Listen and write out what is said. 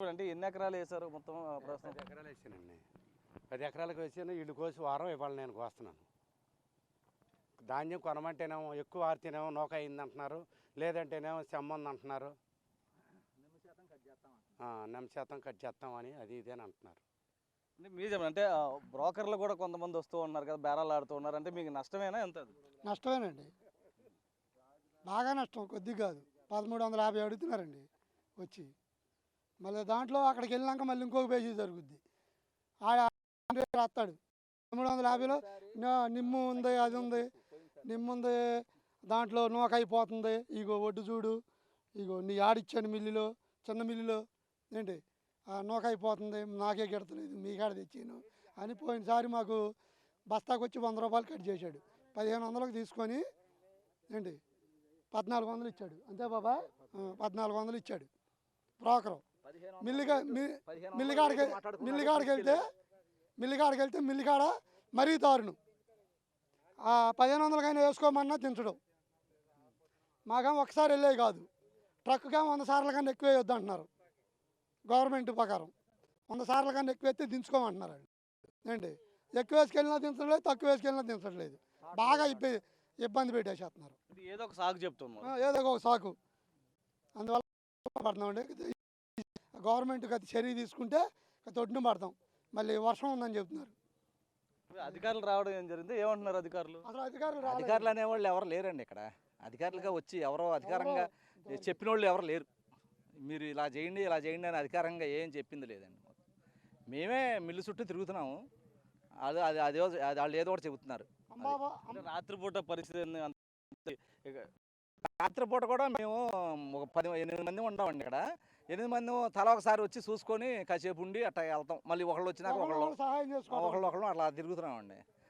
అంటే ఎన్ని ఎకరాలు వేశారు మొత్తం ప్రస్తుతం? 10 ఎకరాలు వేసానండి. 10 ఎకరాలకు వేసాను. ఇల్లు కోసి వారం ఇవాళ నేను కోస్తున్నాను. ధాన్యం కొనమంటేనేమో ఎక్కువ ఆరితేనేమో నూక అయింది అంటున్నారు, లేదంటేనేమో సెమ్మంది అంటున్నారు, నెమ్మ శాతం కట్ చేస్తామని అది ఇదేని అంటున్నారు. అంటే మీరు చెప్పండి, అంటే బ్రోకర్లు కూడా కొంతమంది వస్తూ ఉన్నారు కదా, బేరాలు ఆడుతూ ఉన్నారు, అంటే మీకు నష్టమేనా ఎంత అది? నష్టమేనండి, బాగా నష్టం, కొద్దిగా కాదు. 1350 అడుగుతున్నారండి వచ్చి. మళ్ళీ దాంట్లో అక్కడికి వెళ్ళినాక మళ్ళీ ఇంకొక పేజీ జరుగుద్ది. ఆడ రాస్తాడు 350లో నిమ్ము ఉంది, అది ఉంది, నిమ్ము ఉంది, దాంట్లో నూక అయిపోతుంది, ఇగో ఒడ్డు చూడు, ఇగో నీ ఆడిచ్చాను మిల్లులో, చిన్న మిల్లులో ఏంటి నూక అయిపోతుంది, నాకే గిడతలేదు, మీ కాడ తెచ్చాను అని. పోయినసారి మాకు బస్తాకు వచ్చి 100 రూపాయలు కట్ చేశాడు. 1500కి తీసుకొని ఏంటి 1400 ఇచ్చాడు. అంతే బాబా, 1400 ఇచ్చాడు బ్రోకరు. మిల్లికాడికి వెళ్తే మిల్లికాడ మరీ దారుణం. 1500కైనా వేసుకోమన్నా దించడం. మాకేమో ఒకసారి వెళ్ళేవి కాదు, ట్రక్కుకేమో 100 సార్ల కన్నా ఎక్కువ వేయొద్దు అంటున్నారు గవర్నమెంట్ ప్రకారం. 100 సార్ల కన్నా ఎక్కువ వేస్తే దించుకోమంటున్నారు వాళ్ళు. ఏంటి ఎక్కువ వేసుకెళ్ళినా దించట్లేదు, తక్కువ వేసుకెళ్ళినా దించట్లేదు. బాగా ఇబ్బంది పెట్టేసేస్తున్నారు. ఏదో ఒక సాగు చెప్తున్నాం. ఏదో ఒక సాకు. అందువల్ల పడుతున్నామండి. గవర్నమెంట్కి అది చర్య తీసుకుంటే తొట్టును పడతాం. మళ్ళీ వర్షం ఉందని చెప్తున్నారు. అధికారులు రావడం ఏం జరిగింది, ఏమంటున్నారు అధికారులు? అసలు అధికారులు అధికారులు అనేవాళ్ళు ఎవరు లేరండి ఇక్కడ. అధికారులుగా వచ్చి ఎవరో అధికారంగా చెప్పిన వాళ్ళు ఎవరు లేరు. మీరు ఇలా చేయండి ఇలా చేయండి అని అధికారంగా ఏం చెప్పింది లేదండి. మేమే మిల్లు చుట్టూ తిరుగుతున్నాము, అది అది అదే వాళ్ళు ఏదో ఒకటి చెబుతున్నారు. అంటే రాత్రిపూట పరిస్థితి రాత్రిపూట కూడా మేము ఒక 8 మంది ఉంటామండి ఇక్కడ. 8 మంది తలా ఒకసారి వచ్చి చూసుకొని కాసేపు ఉండి అట్లా వెళ్తాం. మళ్ళీ ఒకళ్ళు వచ్చినాక ఒకళ్ళు సహాయం చేసుకోవాలి. ఒకళ్ళు అట్లా తిరుగుతున్నామండి.